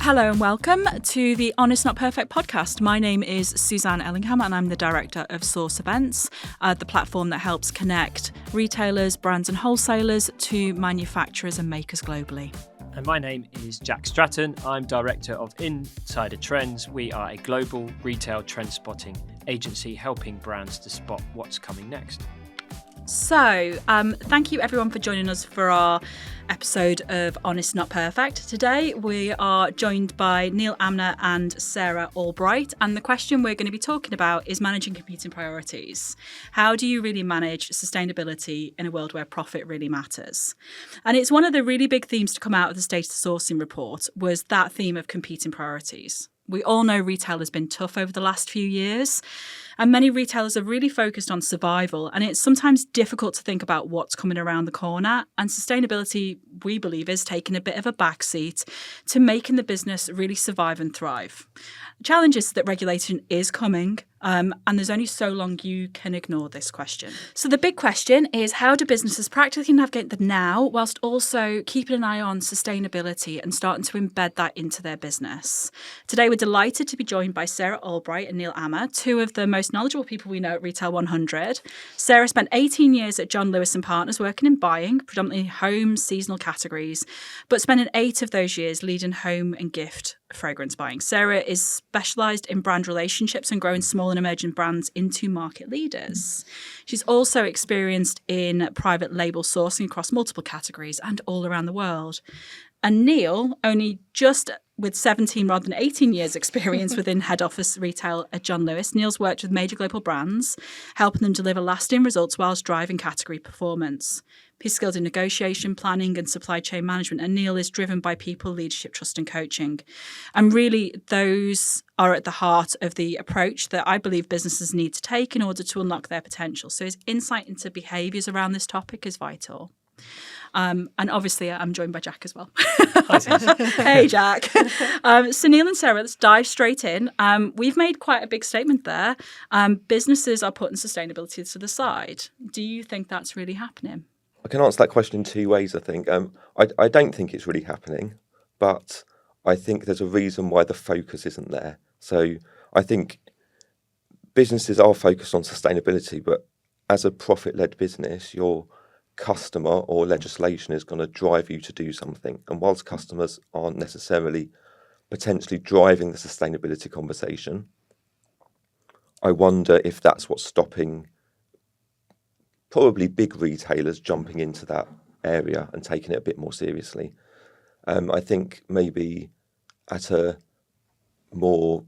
Hello and welcome to the Honest Not Perfect podcast. My name is Suzanne Ellingham and I'm the director of Source Events, the platform that helps connect retailers, brands and wholesalers to manufacturers and makers globally. And my name is Jack Stratton. I'm director of Insider Trends. We are a global retail trend spotting agency helping brands to spot what's coming next. So, thank you everyone for joining us for our episode of Honest Not Perfect. Today we are joined by Amer and Sara Allbright, and the question we're going to be talking about is managing competing priorities. How do you really manage sustainability in a world where profit really matters? And it's one of the really big themes to come out of the State of Sourcing report was that theme of competing priorities. We all know retail has been tough over the last few years, and many retailers are really focused on survival, and it's sometimes difficult to think about what's coming around the corner. And sustainability, we believe, is taking a bit of a backseat to making the business really survive and thrive. The challenge is that regulation is coming, and there's only so long you can ignore this question. So the big question is, how do businesses practically navigate the now whilst also keeping an eye on sustainability and starting to embed that into their business? Today, we're delighted to be joined by Sara Allbright and Amer, two of the most knowledgeable people we know at Retail 100. Sara spent 18 years at John Lewis & Partners working in buying, predominantly home, seasonal categories, but spending 8 of those years leading home and gift fragrance buying. Sara is specialised in brand relationships and growing small and emerging brands into market leaders. She's also experienced in private label sourcing across multiple categories and all around the world. And Neil, only just with 17 rather than 18 years experience within head office retail at John Lewis, Neil's worked with major global brands, helping them deliver lasting results whilst driving category performance. He's skilled in negotiation, planning and supply chain management, and Neil is driven by people, leadership, trust and coaching. And really, those are at the heart of the approach that I believe businesses need to take in order to unlock their potential. So his insight into behaviours around this topic is vital. And obviously, I'm joined by Jack as well. Hey, Jack. So Neil and Sara, let's dive straight in. We've made quite a big statement there. Businesses are putting sustainability to the side. Do you think that's really happening? I can answer that question in 2 ways, I think. I don't think it's really happening, but I think there's a reason why the focus isn't there. So I think businesses are focused on sustainability, but as a profit-led business, your customer or legislation is going to drive you to do something. And whilst customers aren't necessarily potentially driving the sustainability conversation, I wonder if that's what's stopping probably big retailers jumping into that area and taking it a bit more seriously. I think maybe at a more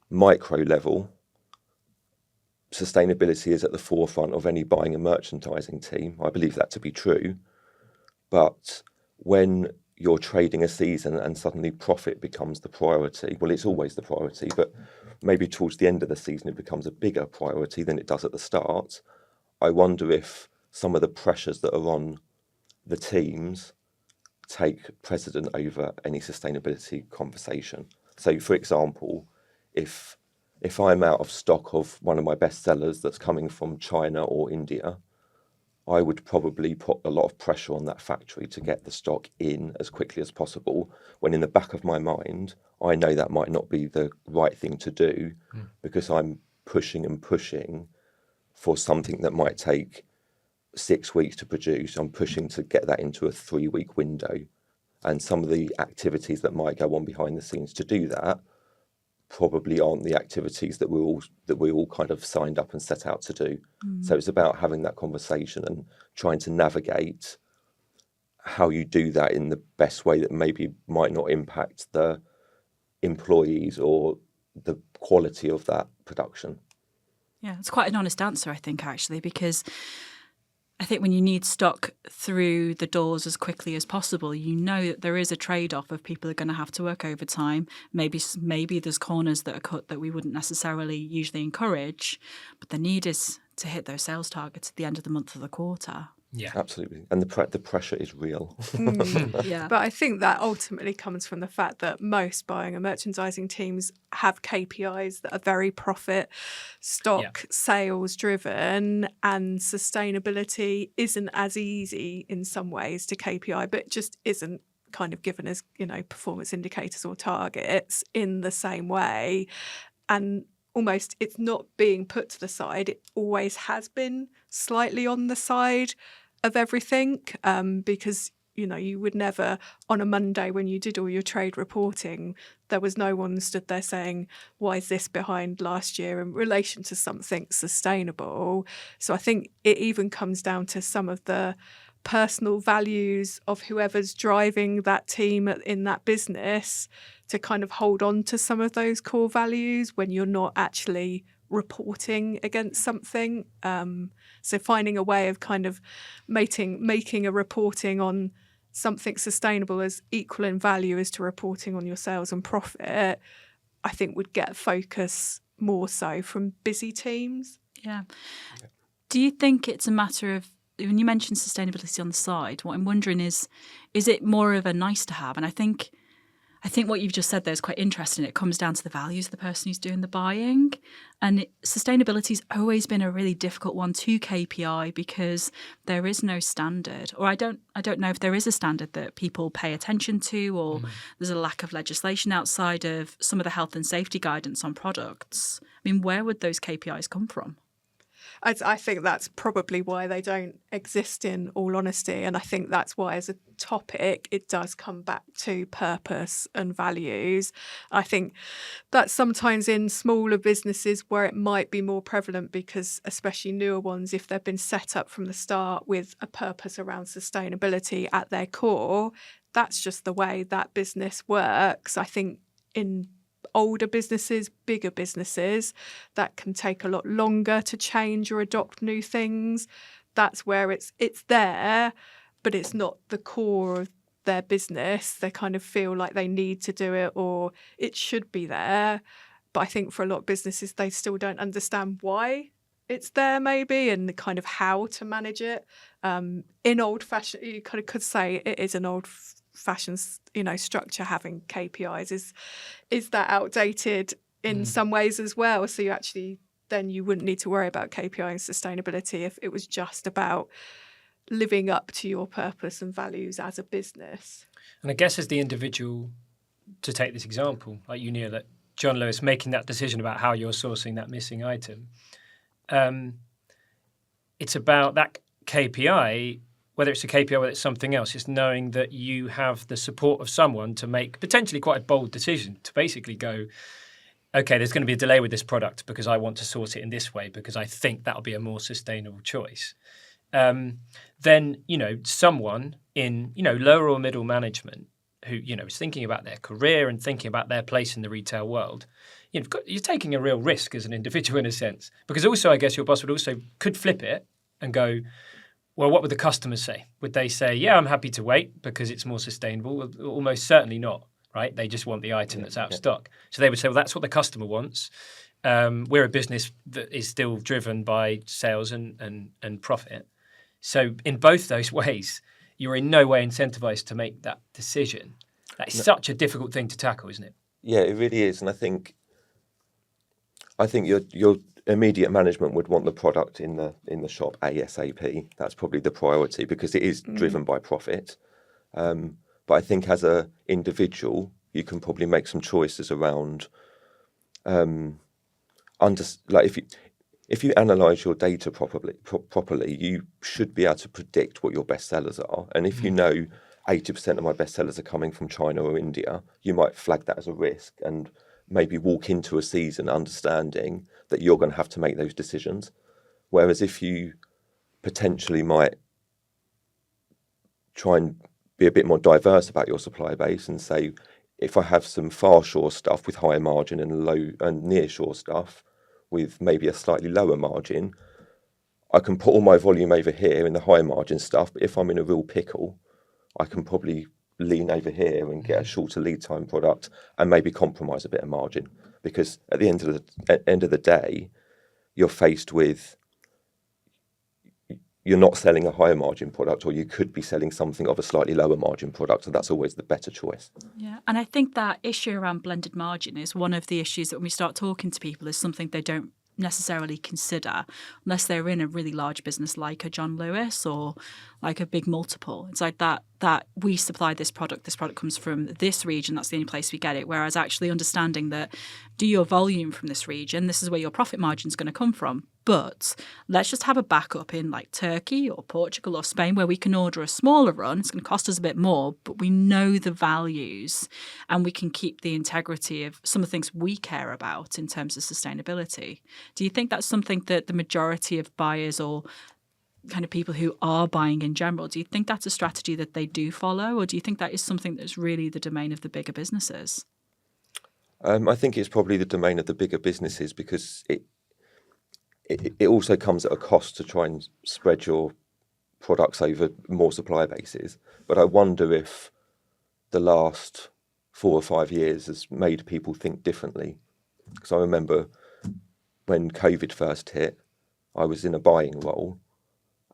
micro level, sustainability is at the forefront of any buying and merchandising team. I believe that to be true. But when you're trading a season and suddenly profit becomes the priority, well, it's always the priority, but maybe towards the end of the season, it becomes a bigger priority than it does at the start. I wonder if some of the pressures that are on the teams take precedent over any sustainability conversation. So, for example, if I'm out of stock of one of my best sellers that's coming from China or India, I would probably put a lot of pressure on that factory to get the stock in as quickly as possible, when in the back of my mind, I know that might not be the right thing to do because I'm pushing for something that might take 6 weeks to produce. I'm pushing to get that into a 3-week window. And some of the activities that might go on behind the scenes to do that probably aren't the activities that we all kind of signed up and set out to do. So it's about having that conversation and trying to navigate how you do that in the best way that maybe might not impact the employees or the quality of that production. Yeah, it's quite an honest answer, I think, actually, because I think when you need stock through the doors as quickly as possible, you know that there is a trade-off of people are going to have to work overtime. Maybe there's corners that are cut that we wouldn't necessarily usually encourage, but the need is to hit those sales targets at the end of the month or the quarter. Yeah, absolutely. And the pressure is real. Yeah. But I think that ultimately comes from the fact that most buying and merchandising teams have KPIs that are very profit, stock, sales driven, and sustainability isn't as easy in some ways to KPI, but just isn't kind of given as, performance indicators or targets in the same way. And almost it's not being put to the side. It always has been slightly on the side of everything, because you would never, on a Monday when you did all your trade reporting, there was no one stood there saying, why is this behind last year in relation to something sustainable? So I think it even comes down to some of the personal values of whoever's driving that team in that business to kind of hold on to some of those core values when you're not actually reporting against something. So finding a way of kind of making a reporting on something sustainable as equal in value as to reporting on your sales and profit, I think would get focus more so from busy teams. Yeah. Do you think it's a matter of, when you mentioned sustainability on the side, what I'm wondering is it more of a nice to have? And I think what you've just said there is quite interesting. It comes down to the values of the person who's doing the buying. And sustainability's always been a really difficult one to KPI because there is no standard, or I don't know if there is a standard that people pay attention to, or there's a lack of legislation outside of some of the health and safety guidance on products. I mean, where would those KPIs come from? I think that's probably why they don't exist, in all honesty. And I think that's why, as a topic, it does come back to purpose and values. I think that sometimes in smaller businesses where it might be more prevalent, because especially newer ones, if they've been set up from the start with a purpose around sustainability at their core, that's just the way that business works. I think in older businesses, bigger businesses, that can take a lot longer to change or adopt new things. That's where it's there, but it's not the core of their business. They kind of feel like they need to do it, or it should be there. But I think for a lot of businesses, they still don't understand why it's there, maybe, and the kind of how to manage it. In old fashioned, you kind of could say it is an old fashioned, structure, having KPIs. Is that outdated in some ways as well? So you wouldn't need to worry about KPI and sustainability if it was just about living up to your purpose and values as a business. And I guess as the individual, to take this example, like you knew that John Lewis making that decision about how you're sourcing that missing item, it's about that KPI. Whether it's a KPI, whether it's something else, it's knowing that you have the support of someone to make potentially quite a bold decision to basically go, okay, there's going to be a delay with this product because I want to source it in this way because I think that'll be a more sustainable choice. Then, someone in, lower or middle management who, is thinking about their career and thinking about their place in the retail world, you're taking a real risk as an individual in a sense. Because also, I guess your boss could flip it and go, well, what would the customers say? Would they say, yeah, I'm happy to wait because it's more sustainable? Well, almost certainly not, right? They just want the item that's out of stock. So they would say, well, that's what the customer wants. We're a business that is still driven by sales and profit. So in both those ways, you're in no way incentivized to make that decision. That is such a difficult thing to tackle, isn't it? Yeah, it really is. And I think your immediate management would want the product in the shop ASAP. That's probably the priority because it is driven by profit. But I think as a individual, you can probably make some choices around, if you analyse your data properly, you should be able to predict what your best sellers are. And if you know 80% of my best sellers are coming from China or India, you might flag that as a risk and maybe walk into a season understanding that you're going to have to make those decisions. Whereas if you potentially might try and be a bit more diverse about your supply base and say, if I have some far shore stuff with higher margin and low and near shore stuff with maybe a slightly lower margin, I can put all my volume over here in the high margin stuff. But if I'm in a real pickle, I can probably lean over here and get a shorter lead time product and maybe compromise a bit of margin, because at the end of the day, you're faced with, you're not selling a higher margin product, or you could be selling something of a slightly lower margin product, and that's always the better choice. Yeah, and I think that issue around blended margin is one of the issues that when we start talking to people is something they don't necessarily consider unless they're in a really large business like a John Lewis or like a big multiple. It's like that we supply this product comes from this region, that's the only place we get it. Whereas actually understanding that do your volume from this region, this is where your profit margin is going to come from. But let's just have a backup in like Turkey or Portugal or Spain where we can order a smaller run. It's going to cost us a bit more, but we know the values and we can keep the integrity of some of the things we care about in terms of sustainability. Do you think that's something that the majority of buyers or kind of people who are buying in general, do you think that's a strategy that they do follow, or do you think that is something that's really the domain of the bigger businesses? I think it's probably the domain of the bigger businesses because it also comes at a cost to try and spread your products over more supplier bases. But I wonder if the last 4 or 5 years has made people think differently. Because I remember when COVID first hit, I was in a buying role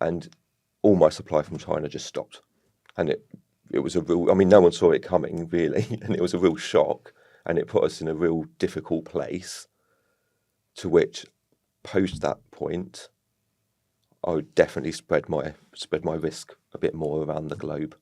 and all my supply from China just stopped. And it was a real, I mean, no one saw it coming really, and it was a real shock, and it put us in a real difficult place, to which post that point, I would definitely spread my risk a bit more around the globe.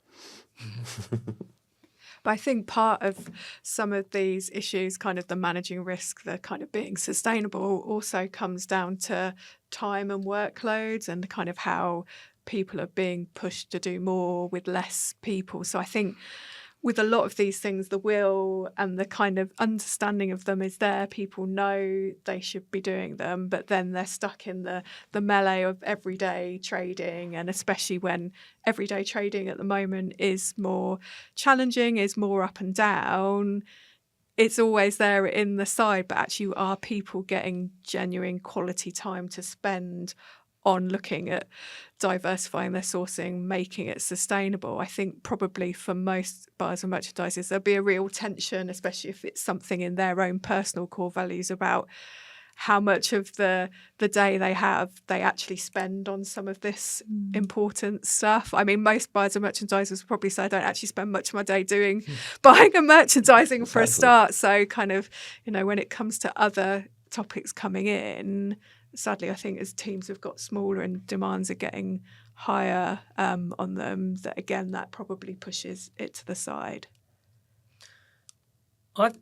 But I think part of some of these issues, kind of the managing risk, the kind of being sustainable, also comes down to time and workloads and kind of how people are being pushed to do more with less people. So I think with a lot of these things, the will and the kind of understanding of them is there. People know they should be doing them, but then they're stuck in the melee of everyday trading. And especially when everyday trading at the moment is more challenging, is more up and down, it's always there in the side, but actually are people getting genuine quality time to spend on looking at diversifying their sourcing, making it sustainable? I think probably for most buyers and merchandisers, there'll be a real tension, especially if it's something in their own personal core values, about how much of the day they have they actually spend on some of this important stuff. I mean, most buyers and merchandisers will probably say I don't actually spend much of my day doing buying and merchandising for a start. So kind of, you know, when it comes to other topics coming in, sadly, I think as teams have got smaller and demands are getting higher on them, that again, that probably pushes it to the side. I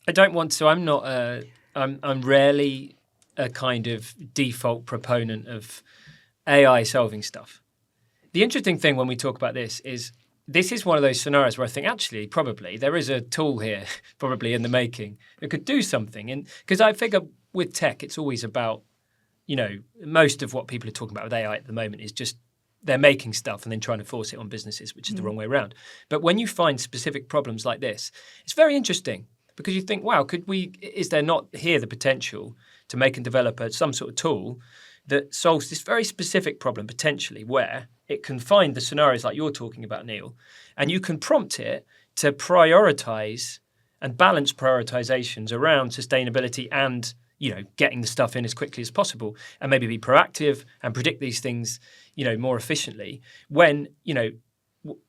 don't want to. I'm not. I'm rarely a kind of default proponent of AI solving stuff. The interesting thing when we talk about this is one of those scenarios where I think actually probably there is a tool here, probably in the making, that could do something. And because I figure with tech, it's always about, you know, most of what people are talking about with AI at the moment is just they're making stuff and then trying to force it on businesses, which is the wrong way around. But when you find specific problems like this, it's very interesting because you think, wow, is there not here the potential to make and develop some sort of tool that solves this very specific problem potentially, where it can find the scenarios like you're talking about, Neil, and you can prompt it to prioritize and balance prioritizations around sustainability and, you know, getting the stuff in as quickly as possible, and maybe be proactive and predict these things, you know, more efficiently. When, you know,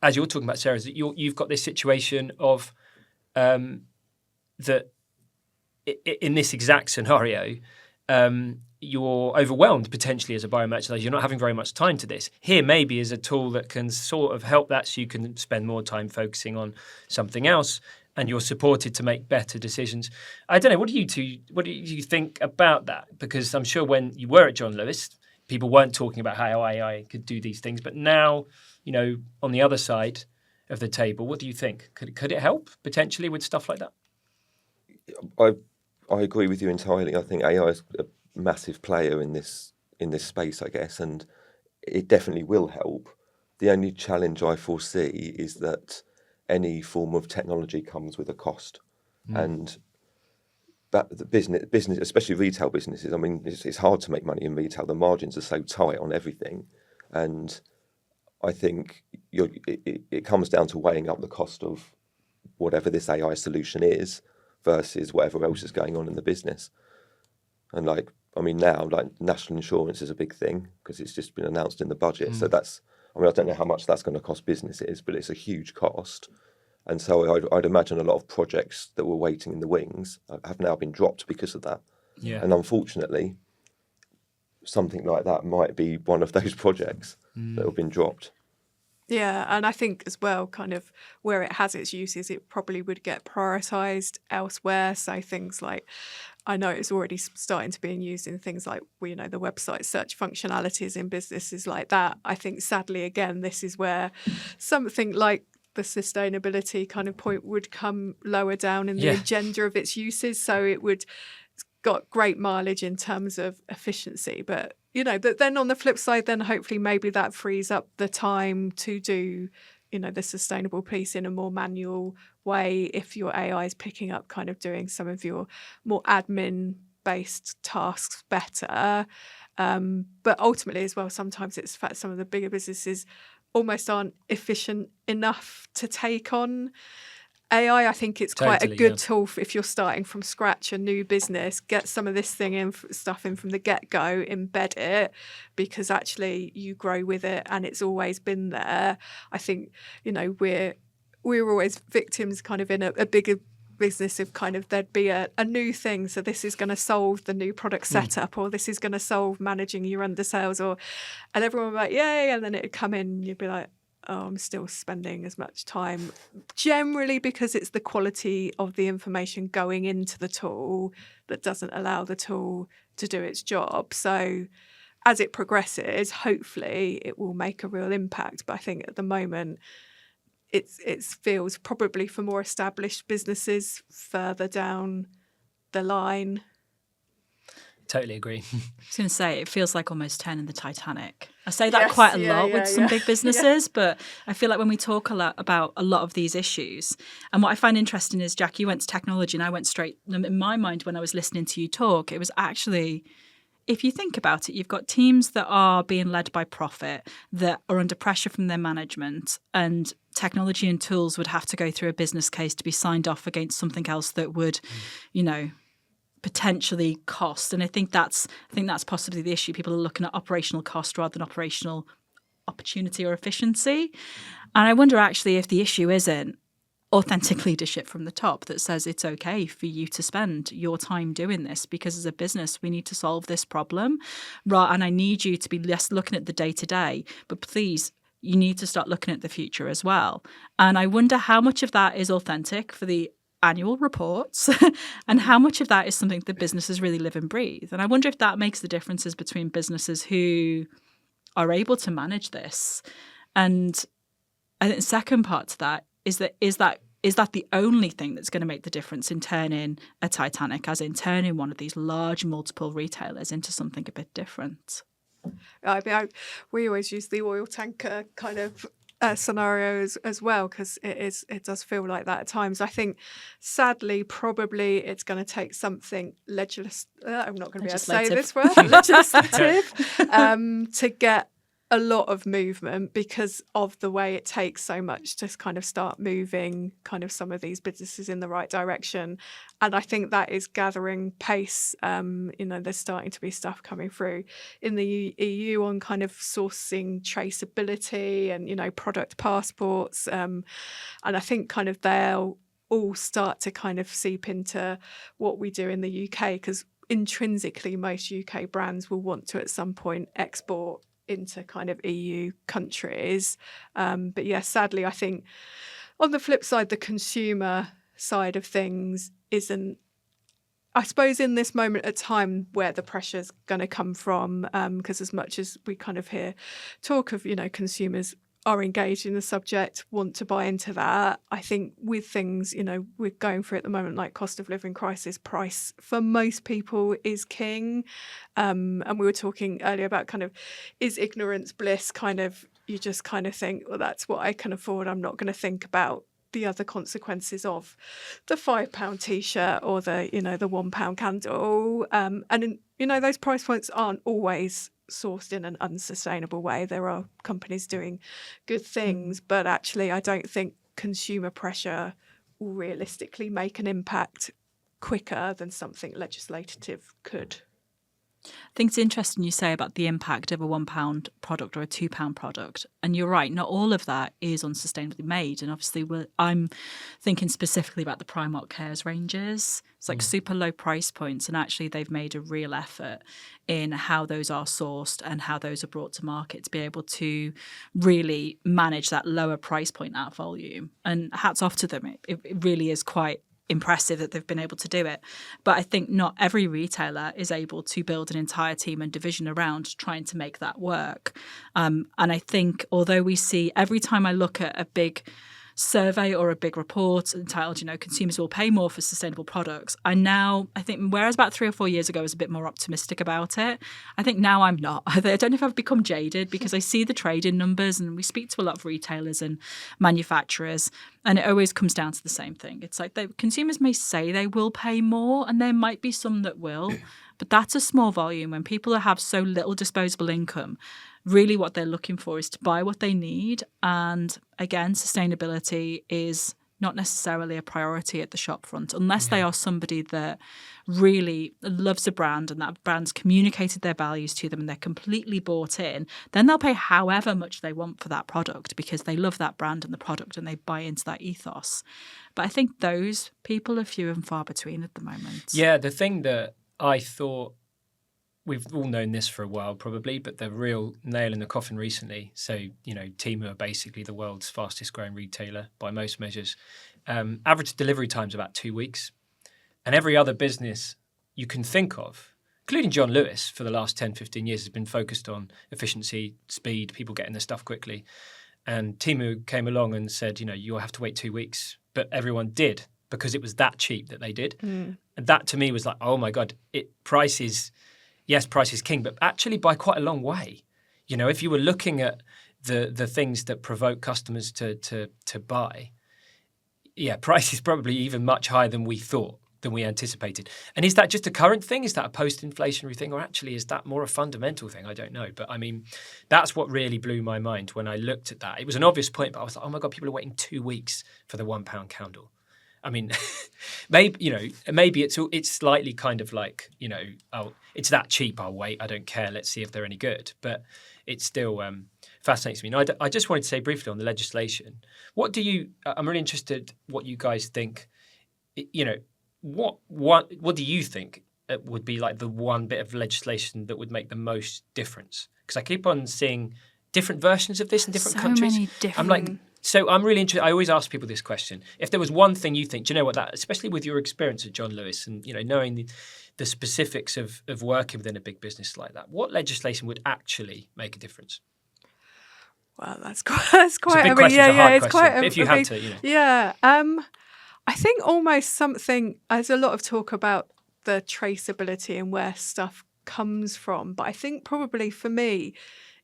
as you're talking about, Sarah, is that you've got this situation of that in this exact scenario, you're overwhelmed potentially as a biomerchandiser. You're not having very much time to this. Here maybe is a tool that can sort of help that, so you can spend more time focusing on something else, and you're supported to make better decisions. I don't know. What do you think about that? Because I'm sure when you were at John Lewis, people weren't talking about how AI could do these things. But now, you know, on the other side of the table, what do you think? Could it help potentially with stuff like that? I agree with you entirely. I think AI is a massive player in this space, I guess, and it definitely will help. The only challenge I foresee is that any form of technology comes with a cost, and that the business, especially retail businesses. I mean, it's hard to make money in retail. The margins are so tight on everything, and I think it comes down to weighing up the cost of whatever this AI solution is versus whatever else is going on in the business. And now national insurance is a big thing because it's just been announced in the budget. So I don't know how much that's going to cost businesses, but it's a huge cost. And so I'd imagine a lot of projects that were waiting in the wings have now been dropped because of that. Yeah. And unfortunately, something like that might be one of those projects that have been dropped. Yeah, and I think as well, kind of where it has its uses, it probably would get prioritised elsewhere. So things like, I know it's already starting to be used in things like, the website search functionalities in businesses like that. I think sadly, again, this is where something like the sustainability kind of point would come lower down in the agenda of its uses. So it's got great mileage in terms of efficiency, but then on the flip side, then hopefully maybe that frees up the time to do, the sustainable piece in a more manual way if your AI is picking up kind of doing some of your more admin-based tasks better. But ultimately as well, sometimes it's the fact some of the bigger businesses almost aren't efficient enough to take on AI. I think it's quite a good tool if you're starting from scratch, a new business, get some of this stuff in from the get-go, embed it, because actually you grow with it and it's always been there. I think, we're always victims kind of in a bigger business of kind of there'd be a new thing. So this is going to solve the new product setup or this is going to solve managing your undersales and everyone would be like, yay. And then it'd come in and you'd be like, oh, I'm still spending as much time, generally because it's the quality of the information going into the tool that doesn't allow the tool to do its job. So as it progresses, hopefully it will make a real impact. But I think at the moment, it feels probably for more established businesses further down the line. Totally agree. I was going to say, it feels like almost turning the Titanic. I say that quite a lot with some big businesses, but I feel like when we talk a lot about a lot of these issues, and what I find interesting is, Jack, you went to technology and I went straight, in my mind when I was listening to you talk, it was actually, if you think about it, you've got teams that are being led by profit, that are under pressure from their management, and technology and tools would have to go through a business case to be signed off against something else that would, potentially cost. And I think that's possibly the issue. People are looking at operational cost rather than operational opportunity or efficiency. And I wonder actually if the issue isn't authentic leadership from the top that says it's okay for you to spend your time doing this, because as a business we need to solve this problem. Right, and I need you to be less looking at the day-to-day, but please, you need to start looking at the future as well. And I wonder how much of that is authentic for the annual reports and how much of that is something that businesses really live and breathe. And I wonder if that makes the differences between businesses who are able to manage this. And I think the second part to that is that the only thing that's going to make the difference in turning a Titanic, as in turning one of these large multiple retailers into something a bit different? I mean, we always use the oil tanker kind of scenarios as well, because it does feel like that at times. I think, sadly, probably it's going to take something I'm not going to be able to say this word, legislative, to get a lot of movement, because of the way it takes so much to kind of start moving kind of some of these businesses in the right direction. And I think that is gathering pace. There's starting to be stuff coming through in the EU on kind of sourcing traceability and, product passports. And I think kind of they'll all start to kind of seep into what we do in the UK, because intrinsically most UK brands will want to at some point export into kind of EU countries. But yeah, sadly, I think on the flip side, the consumer side of things isn't, I suppose, in this moment of time where the pressure's going to come from, because as much as we kind of hear talk of, consumers are engaged in the subject, want to buy into that. I think with things, we're going through at the moment, like cost of living crisis, price for most people is king. And we were talking earlier about kind of, is ignorance bliss? Kind of, you just kind of think, well, that's what I can afford. I'm not going to think about the other consequences of the £5 t-shirt or the £1 candle. And those price points aren't always sourced in an unsustainable way. There are companies doing good things, but actually I don't think consumer pressure will realistically make an impact quicker than something legislative could. I think it's interesting you say about the impact of a £1 product or a £2 product. And you're right, not all of that is unsustainably made. And obviously, I'm thinking specifically about the Primark Cares ranges. It's like super low price points. And actually, they've made a real effort in how those are sourced and how those are brought to market to be able to really manage that lower price point at volume. And hats off to them. It really is quite impressive that they've been able to do it. But I think not every retailer is able to build an entire team and division around trying to make that work. And I think although we see every time I look at a big survey or a big report entitled, consumers will pay more for sustainable products, I think whereas about 3 or 4 years ago I was a bit more optimistic about it, I think now I'm not. I don't know if I've become jaded because I see the trade-in numbers and we speak to a lot of retailers and manufacturers, and it always comes down to the same thing. It's like consumers may say they will pay more, and there might be some that will, but that's a small volume. When people have so little disposable income, really what they're looking for is to buy what they need. And again, sustainability is not necessarily a priority at the shop front unless they are somebody that really loves a brand and that brand's communicated their values to them and they're completely bought in. Then they'll pay however much they want for that product because they love that brand and the product and they buy into that ethos. But I think those people are few and far between at the moment. Yeah, the thing that I thought, we've all known this for a while probably, but the real nail in the coffin recently, so, Temu are basically the world's fastest growing retailer by most measures. Average delivery time's about 2 weeks. And every other business you can think of, including John Lewis for the last 10, 15 years, has been focused on efficiency, speed, people getting their stuff quickly. And Temu came along and said, you'll have to wait 2 weeks. But everyone did because it was that cheap that they did. And that to me was like, oh my God, price is king, but actually by quite a long way. If you were looking at the things that provoke customers to buy, price is probably even much higher than we thought, than we anticipated. And is that just a current thing? Is that a post-inflationary thing? Or actually is that more a fundamental thing? I don't know. But I mean, that's what really blew my mind when I looked at that. It was an obvious point, but I was like, oh my God, people are waiting 2 weeks for the £1 candle. I mean, maybe it's slightly kind of like, oh, it's that cheap, I'll wait, I don't care, let's see if they're any good. But it still fascinates me. And I just wanted to say briefly on the legislation, I'm really interested what you guys think, what do you think would be like the one bit of legislation that would make the most difference? Because I keep on seeing different versions of this in different countries. Many different... I'm like... So I'm really interested. I always ask people this question. If there was one thing you think, do you know what, that, especially with your experience at John Lewis and, knowing the specifics of working within a big business like that, what legislation would actually make a difference? Well, that's quite it's a big question, it's quite a, if you had to, Yeah. I think almost something, there's a lot of talk about the traceability and where stuff comes from. But I think probably for me,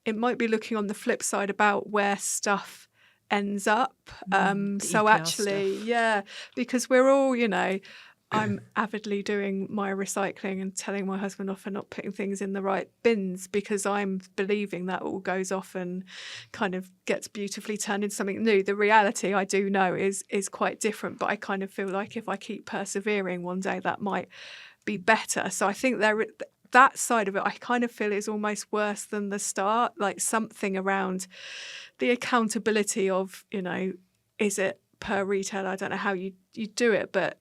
it might be looking on the flip side about where stuff ends up. So actually, stuff. Because we're all, I'm avidly doing my recycling and telling my husband off for not putting things in the right bins because I'm believing that all goes off and kind of gets beautifully turned into something new. The reality I do know is quite different, but I kind of feel like if I keep persevering one day that might be better. So I think that side of it, I kind of feel is almost worse than the start, like something around the accountability of, is it per retailer? I don't know how you do it, but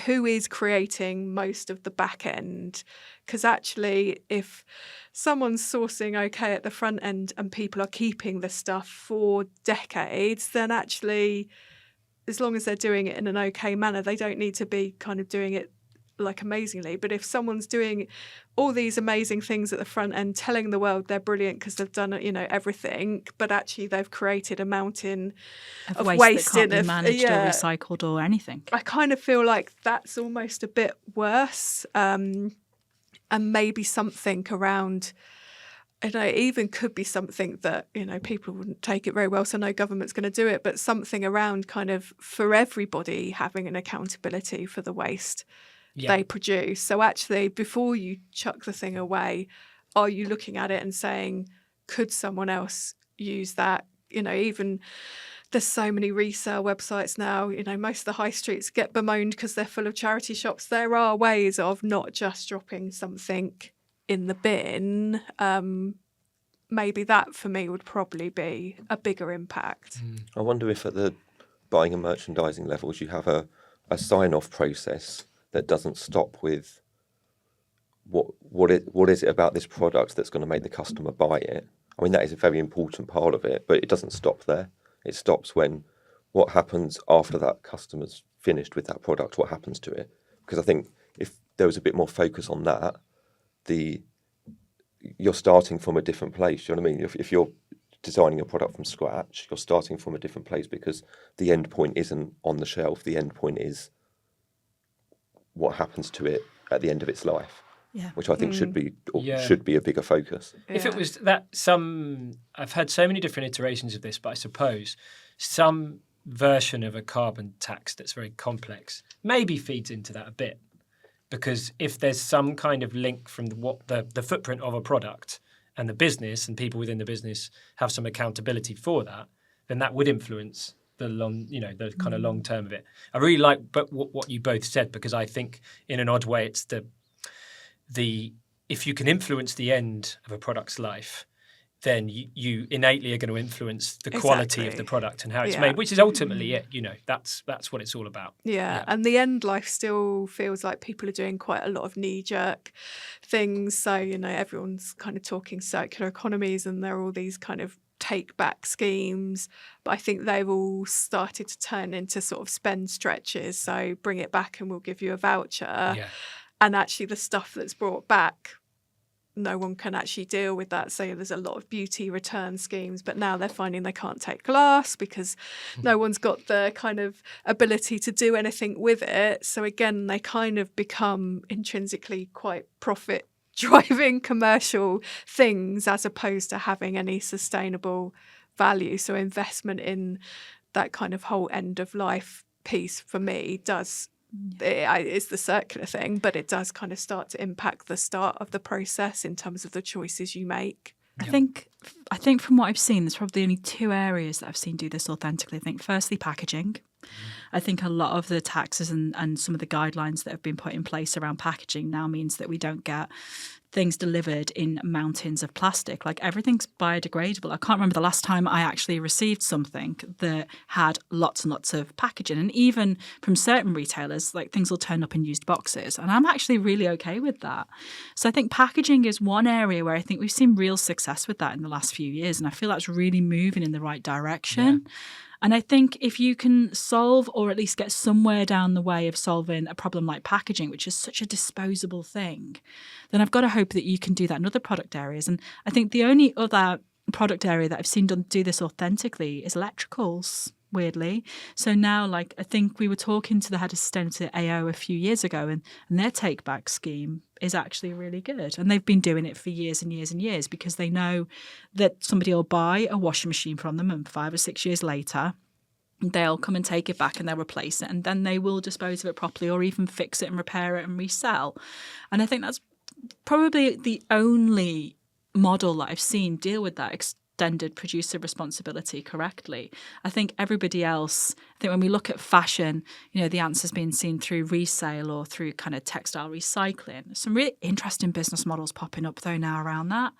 who is creating most of the back end? Because actually, if someone's sourcing okay at the front end and people are keeping the stuff for decades, then actually, as long as they're doing it in an okay manner, they don't need to be kind of doing it like amazingly. But if someone's doing all these amazing things at the front end, telling the world they're brilliant because they've done everything, but actually they've created a mountain of waste that can't be managed or recycled or anything. I kind of feel like that's almost a bit worse, and maybe something around, it even could be something that people wouldn't take it very well, so no government's going to do it, but something around kind of for everybody having an accountability for the waste they produce. So actually, before you chuck the thing away, are you looking at it and saying, could someone else use that? Even there's so many resale websites now, most of the high streets get bemoaned because they're full of charity shops. There are ways of not just dropping something in the bin, maybe that for me would probably be a bigger impact. I wonder if at the buying and merchandising levels you have a sign-off process that doesn't stop with what is it about this product that's going to make the customer buy it. I mean, that is a very important part of it, but it doesn't stop there. It stops when what happens after that customer's finished with that product, what happens to it. Because I think if there was a bit more focus on that, you're starting from a different place. You know what I mean? If you're designing a product from scratch, you're starting from a different place because the end point isn't on the shelf. The end point is what happens to it at the end of its life. Yeah. Which I think should be a bigger focus. Yeah. If it was that, I've had so many different iterations of this, but I suppose some version of a carbon tax that's very complex maybe feeds into that a bit, because if there's some kind of link from the footprint of a product and the business and people within the business have some accountability for that, then that would influence the kind of long term of it. I really like what you both said, because I think in an odd way it's if you can influence the end of a product's life, then you innately are going to influence the quality of the product and how it's made, which is ultimately it. That's what it's all about. Yeah, and the end life still feels like people are doing quite a lot of knee-jerk things. So, everyone's kind of talking circular economies and there are all these kind of take-back schemes. But I think they've all started to turn into sort of spend stretches. So bring it back and we'll give you a voucher. Yeah. And actually the stuff that's brought back, no one can actually deal with that. So there's a lot of beauty return schemes, but now they're finding they can't take glass because no one's got the kind of ability to do anything with it. So again, they kind of become intrinsically quite profit-driving commercial things as opposed to having any sustainable value. So investment in that kind of whole end of life piece for me it's the circular thing, but it does kind of start to impact the start of the process in terms of the choices you make. I think from what I've seen, there's probably only two areas that I've seen do this authentically. I think firstly, packaging. I think a lot of the taxes and some of the guidelines that have been put in place around packaging now means that we don't get things delivered in mountains of plastic. Like everything's biodegradable. I can't remember the last time I actually received something that had lots and lots of packaging. And even from certain retailers, like things will turn up in used boxes. And I'm actually really okay with that. So I think packaging is one area where I think we've seen real success with that in the last few years. And I feel that's really moving in the right direction. Yeah. And I think if you can solve or at least get somewhere down the way of solving a problem like packaging, which is such a disposable thing, then I've got to hope that you can do that in other product areas. And I think the only other product area that I've seen do this authentically is electricals, weirdly. So now, I think we were talking to the head of sustainability at AO a few years ago, and their take-back scheme is actually really good. And they've been doing it for years and years and years because they know that somebody will buy a washing machine from them and 5 or 6 years later, they'll come and take it back and they'll replace it, and then they will dispose of it properly or even fix it and repair it and resell. And I think that's probably the only model that I've seen deal with that extended producer responsibility correctly. I think everybody else, when we look at fashion, the answer's been seen through resale or through kind of textile recycling. There's some really interesting business models popping up though now around that.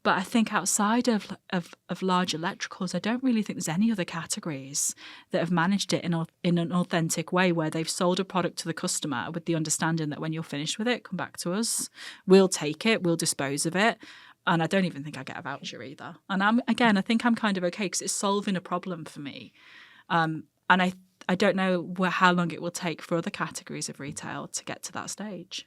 But I think outside of large electricals, I don't really think there's any other categories that have managed it in an authentic way where they've sold a product to the customer with the understanding that when you're finished with it, come back to us. We'll take it. We'll dispose of it. And I don't even think I get a voucher either. And I think I'm kind of okay because it's solving a problem for me. And I don't know how long it will take for other categories of retail to get to that stage.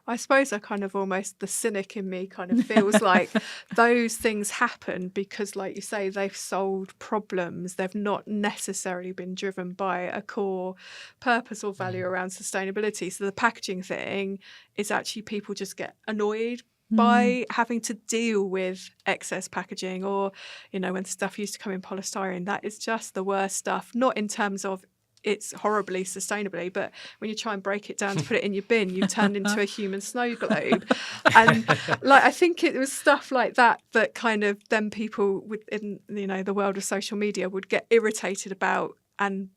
I suppose I kind of almost, the cynic in me kind of feels like those things happen because, like you say, they've solved problems. They've not necessarily been driven by a core purpose or value around sustainability. So the packaging thing is actually people just get annoyed by having to deal with excess packaging or, when stuff used to come in polystyrene. That is just the worst stuff, not in terms of it's horribly sustainably, but when you try and break it down to put it in your bin, you've turned into a human snow globe. And I think it was stuff like that kind of then people within the world of social media would get irritated about and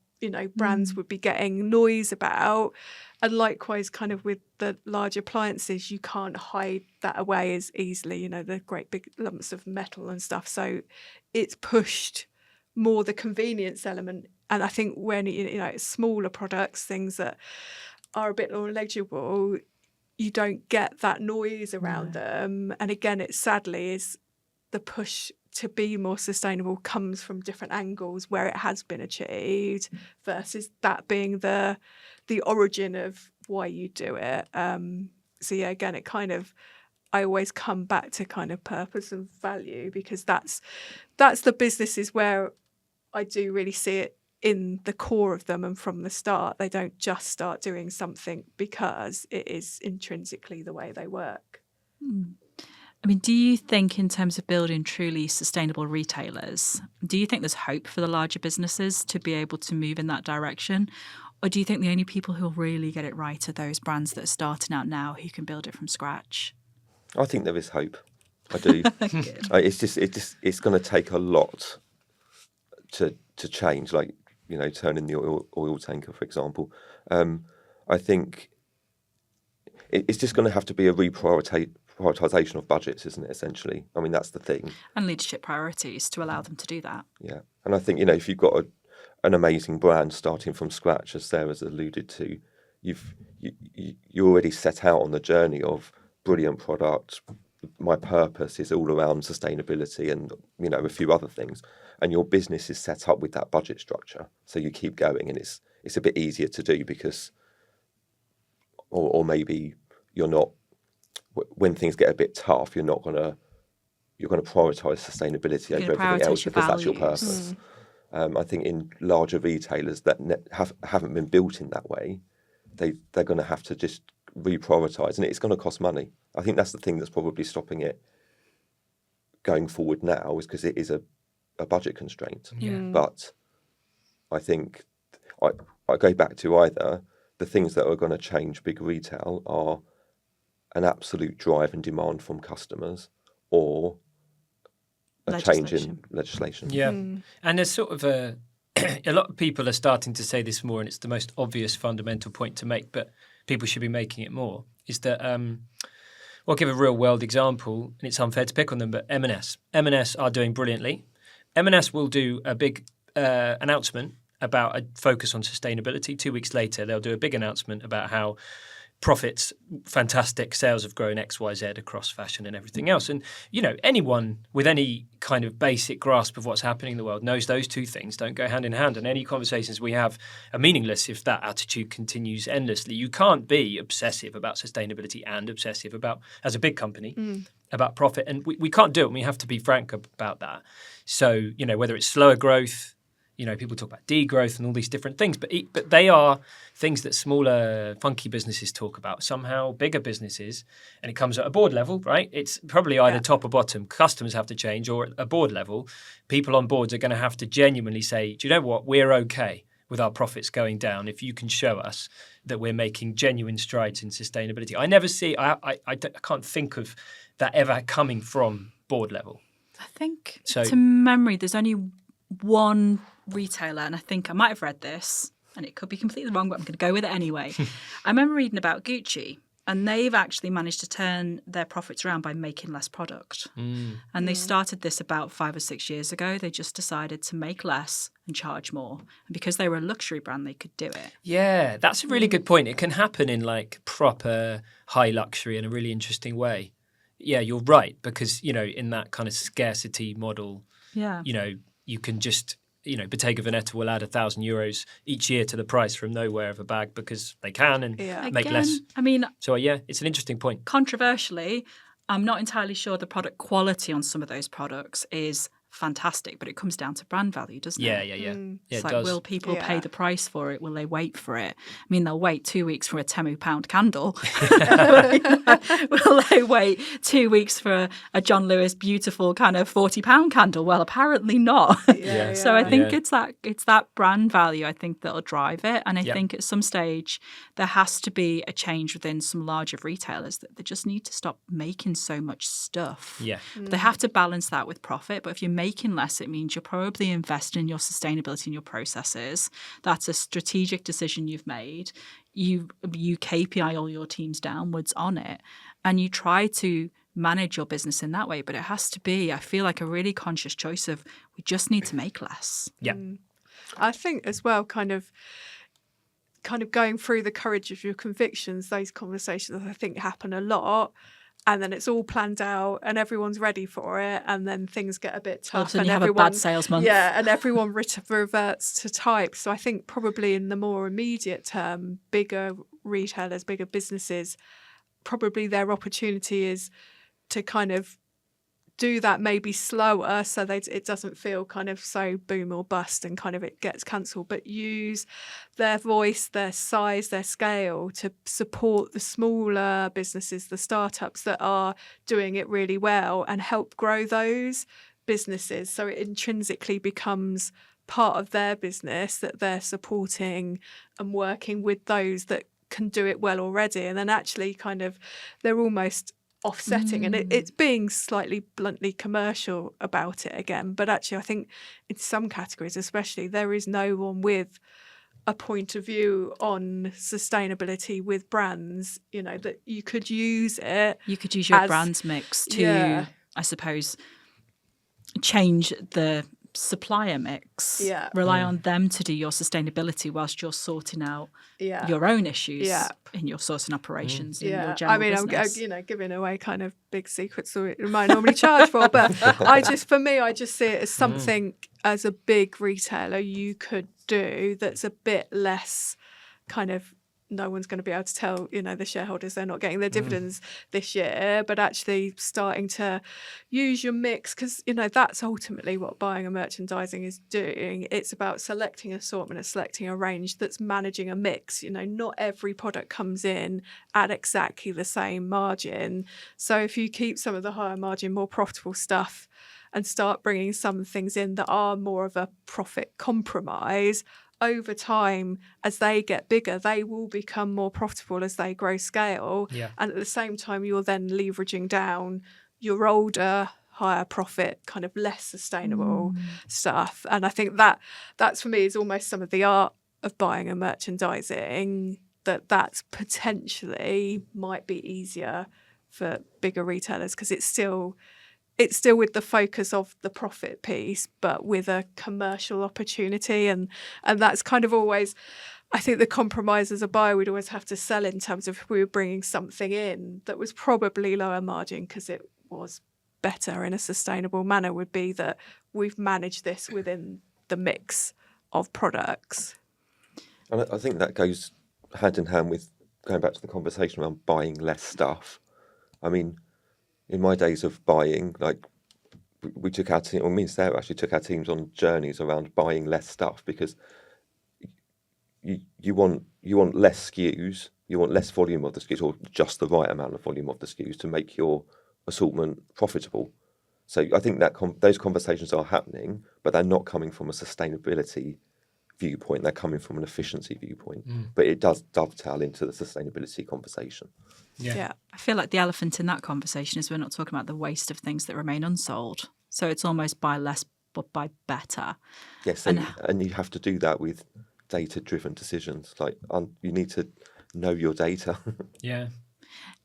brands would be getting noise about. And likewise, kind of with the large appliances, you can't hide that away as easily, the great big lumps of metal and stuff. So it's pushed more the convenience element. And I think when, it's smaller products, things that are a bit more legible, you don't get that noise around them. And again, it sadly is the push to be more sustainable comes from different angles where it has been achieved versus that being the origin of why you do it. So yeah, again, it kind of, I always come back to kind of purpose and value, because that's the businesses where I do really see it in the core of them, and from the start. They don't just start doing something because it is intrinsically the way they work. I mean, do you think in terms of building truly sustainable retailers, do you think there's hope for the larger businesses to be able to move in that direction? Or do you think the only people who will really get it right are those brands that are starting out now who can build it from scratch? I think there is hope. I do. It's going to take a lot to change, like, turning the oil tanker, for example. I think it's just going to have to be a prioritisation of budgets, isn't it, essentially? I mean, that's the thing. And leadership priorities to allow them to do that. Yeah. And I think, if you've got an amazing brand starting from scratch, as Sarah's alluded to, you already set out on the journey of brilliant product. My purpose is all around sustainability and, a few other things. And your business is set up with that budget structure. So you keep going, and it's a bit easier to do because, or maybe you're not, when things get a bit tough, you're going to prioritise sustainability over everything else because that's your purpose. I think in larger retailers that haven't been built in that way, they're going to have to just reprioritise, and it's going to cost money. I think that's the thing that's probably stopping it going forward now, is because it is a budget constraint. But I think I go back to either the things that are going to change big retail are an absolute drive and demand from customers, or a change in legislation. Yeah. And there's sort of a lot of people are starting to say this more, and it's the most obvious fundamental point to make, but people should be making it more, is that I'll give a real world example, and it's unfair to pick on them, but M&S are doing brilliantly. M&S will do a big announcement about a focus on sustainability. 2 weeks later, they'll do a big announcement about how profits, fantastic, sales have grown XYZ across fashion and everything else. And, anyone with any kind of basic grasp of what's happening in the world knows those two things don't go hand in hand. And any conversations we have are meaningless if that attitude continues endlessly. You can't be obsessive about sustainability and obsessive about, as a big company, about profit. And we can't do it. And we have to be frank about that. So, whether it's slower growth, people talk about degrowth and all these different things, but they are things that smaller, funky businesses talk about. Somehow bigger businesses, and it comes at a board level, right? It's probably either top or bottom. Customers have to change, or at a board level, people on boards are going to have to genuinely say, do you know what? We're okay with our profits going down if you can show us that we're making genuine strides in sustainability. I never see, I can't think of that ever coming from board level. I think, to memory, there's only one retailer, and I think I might have read this, and it could be completely wrong, but I'm going to go with it anyway. I remember reading about Gucci, and they've actually managed to turn their profits around by making less product. And they started this about 5 or 6 years ago. They just decided to make less and charge more. And because they were a luxury brand, they could do it. Yeah, that's a really good point. It can happen in like proper high luxury in a really interesting way. Yeah, you're right, because, in that kind of scarcity model, you can just, Bottega Veneta will add €1,000 each year to the price from nowhere of a bag because they can and make Again, less. I mean, so it's an interesting point. Controversially, I'm not entirely sure the product quality on some of those products is fantastic, but it comes down to brand value, doesn't it? Yeah, It's it like, does. will people pay the price for it? Will they wait for it? I mean, they'll wait 2 weeks for a £10 candle. Will they wait 2 weeks for a John Lewis beautiful kind of £40 candle? Well, apparently not. So I think it's that brand value, I think, that'll drive it. And I think at some stage there has to be a change within some larger retailers that they just need to stop making so much stuff. Yeah. But they have to balance that with profit. But if you're making less, it means you're probably investing in your sustainability and your processes. That's a strategic decision you've made. You KPI all your teams downwards on it, and you try to manage your business in that way. But it has to be, I feel like, a really conscious choice of we just need to make less. Yeah. I think as well, kind of going through the courage of your convictions, those conversations I think happen a lot. And then it's all planned out and everyone's ready for it. And then things get a bit tough. All of a sudden and you have a bad sales month. Yeah, and everyone reverts to type. So I think probably in the more immediate term, bigger retailers, bigger businesses, probably their opportunity is to kind of do that maybe slower so that it doesn't feel kind of so boom or bust and kind of it gets cancelled, but use their voice, their size, their scale to support the smaller businesses, the startups that are doing it really well, and help grow those businesses so it intrinsically becomes part of their business that they're supporting and working with those that can do it well already. And then actually kind of they're almost offsetting and it's being slightly bluntly commercial about it again, but actually I think in some categories especially there is no one with a point of view on sustainability with brands, you know, that you could use it. You could use your brands mix to I suppose change the supplier mix, rely on them to do your sustainability whilst you're sorting out your own issues in your sourcing operations in your general business. I'm giving away kind of big secrets that we might normally charge for, but I just see it as something as a big retailer you could do that's a bit less kind of, no one's going to be able to tell, you know, the shareholders they're not getting their dividends this year, but actually starting to use your mix, because, you know, that's ultimately what buying and merchandising is doing. It's about selecting assortment and selecting a range that's managing a mix. You know, not every product comes in at exactly the same margin. So if you keep some of the higher margin, more profitable stuff and start bringing some things in that are more of a profit compromise, over time, as they get bigger, they will become more profitable as they grow scale. Yeah. And at the same time, you're then leveraging down your older, higher profit, kind of less sustainable stuff. And I think that's for me is almost some of the art of buying and merchandising, that's potentially might be easier for bigger retailers because it's still with the focus of the profit piece, but with a commercial opportunity. And that's kind of always, I think the compromise as a buyer we'd always have to sell in terms of if we were bringing something in that was probably lower margin because it was better in a sustainable manner, would be that we've managed this within the mix of products. And I think that goes hand in hand with going back to the conversation around buying less stuff. I mean, in my days of buying, like we took our team, or me and Sarah actually took our teams on journeys around buying less stuff because you want less SKUs, you want less volume of the SKUs, or just the right amount of volume of the SKUs to make your assortment profitable. So I think that those conversations are happening, but they're not coming from a sustainability viewpoint, they're coming from an efficiency viewpoint. But it does dovetail into the sustainability conversation. Yeah. I feel like the elephant in that conversation is we're not talking about the waste of things that remain unsold. So it's almost buy less but buy better. Yes, and you have to do that with data-driven decisions. Like you need to know your data. Yeah.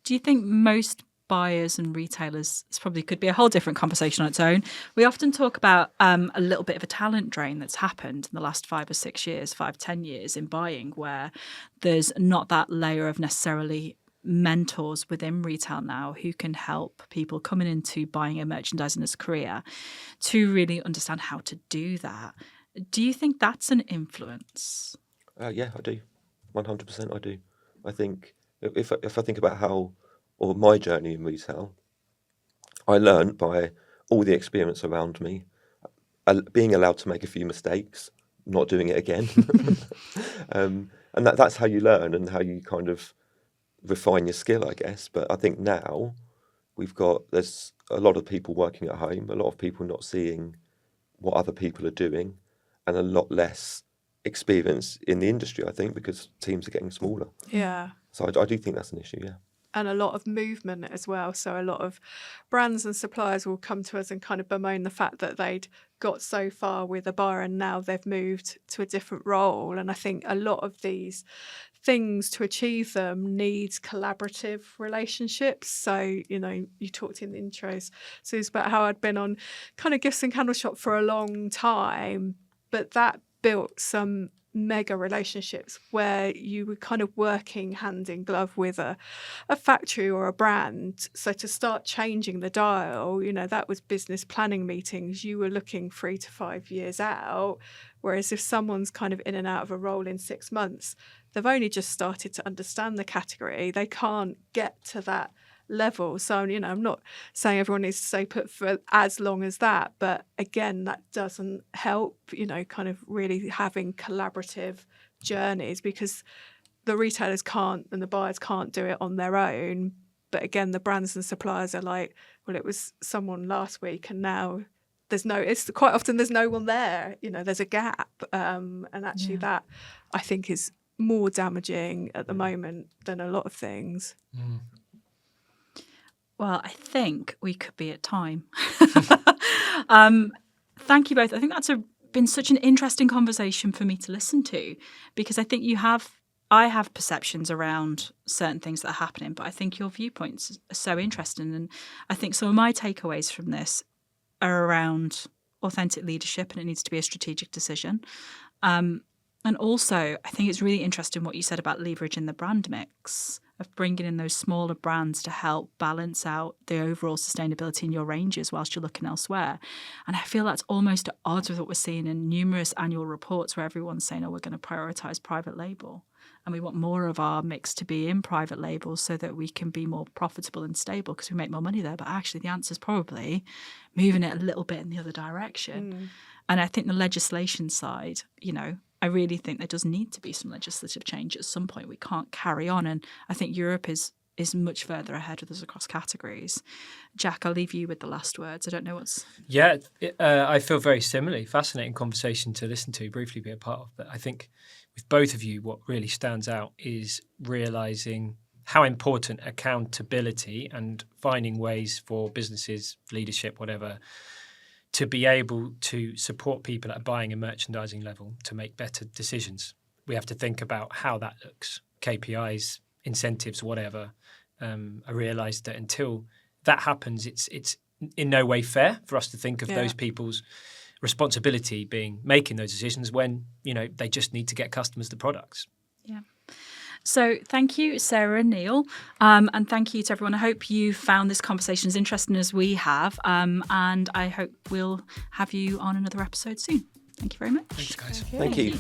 Do you think most buyers and retailers, this probably could be a whole different conversation on its own, we often talk about a little bit of a talent drain that's happened in the last 5 or 6 years, 5-10 years in buying, where there's not that layer of necessarily mentors within retail now who can help people coming into buying and merchandising as a career to really understand how to do that. Do you think that's an influence? Yeah, I do. 100% I do. I think if I think about my journey in retail, I learned by all the experience around me, being allowed to make a few mistakes, not doing it again. And that's how you learn and how you kind of refine your skill, I guess. But I think now there's a lot of people working at home, a lot of people not seeing what other people are doing, and a lot less experience in the industry, I think, because teams are getting smaller. Yeah. So I do think that's an issue, yeah. and a lot of movement as well. So a lot of brands and suppliers will come to us and kind of bemoan the fact that they'd got so far with a buyer and now they've moved to a different role. And I think a lot of these things to achieve them needs collaborative relationships. So, you talked in the intros, Suze, about how I'd been on kind of gifts and candle shop for a long time, but that built some mega relationships where you were kind of working hand in glove with a factory or a brand. So to start changing the dial, that was business planning meetings. You were looking 3 to 5 years out. Whereas if someone's kind of in and out of a role in 6 months, they've only just started to understand the category. They can't get to that level. So, I'm not saying everyone needs to stay put for as long as that, but again, that doesn't help, kind of really having collaborative journeys, because the retailers can't and the buyers can't do it on their own. But again, the brands and suppliers are like, well, it was someone last week and now it's quite often there's no one there, there's a gap. And actually that I think is more damaging at the moment than a lot of things. Mm. Well, I think we could be at time. Thank you both. I think that's been such an interesting conversation for me to listen to, because I think I have perceptions around certain things that are happening, but I think your viewpoints are so interesting. And I think some of my takeaways from this are around authentic leadership, and it needs to be a strategic decision. And also, I think it's really interesting what you said about leveraging the brand mix, of bringing in those smaller brands to help balance out the overall sustainability in your ranges whilst you're looking elsewhere. And I feel that's almost at odds with what we're seeing in numerous annual reports where everyone's saying, we're going to prioritise private label. And we want more of our mix to be in private labels so that we can be more profitable and stable because we make more money there. But actually the answer is probably moving it a little bit in the other direction. And I think the legislation side, I really think there does need to be some legislative change at some point. We can't carry on. And I think Europe is much further ahead with us across categories. Jack, I'll leave you with the last words. I don't know what's... Yeah, I feel very similarly. Fascinating conversation to listen to, briefly be a part of. But I think with both of you, what really stands out is realising how important accountability and finding ways for businesses, leadership, whatever, to be able to support people at a buying and merchandising level to make better decisions. We have to think about how that looks, KPIs, incentives, whatever. I realised that until that happens, it's in no way fair for us to think of those people's responsibility being making those decisions when, they just need to get customers the products. Yeah. So thank you, Sarah and Neil, and thank you to everyone. I hope you found this conversation as interesting as we have, and I hope we'll have you on another episode soon. Thank you very much. Thanks, guys. Thank you.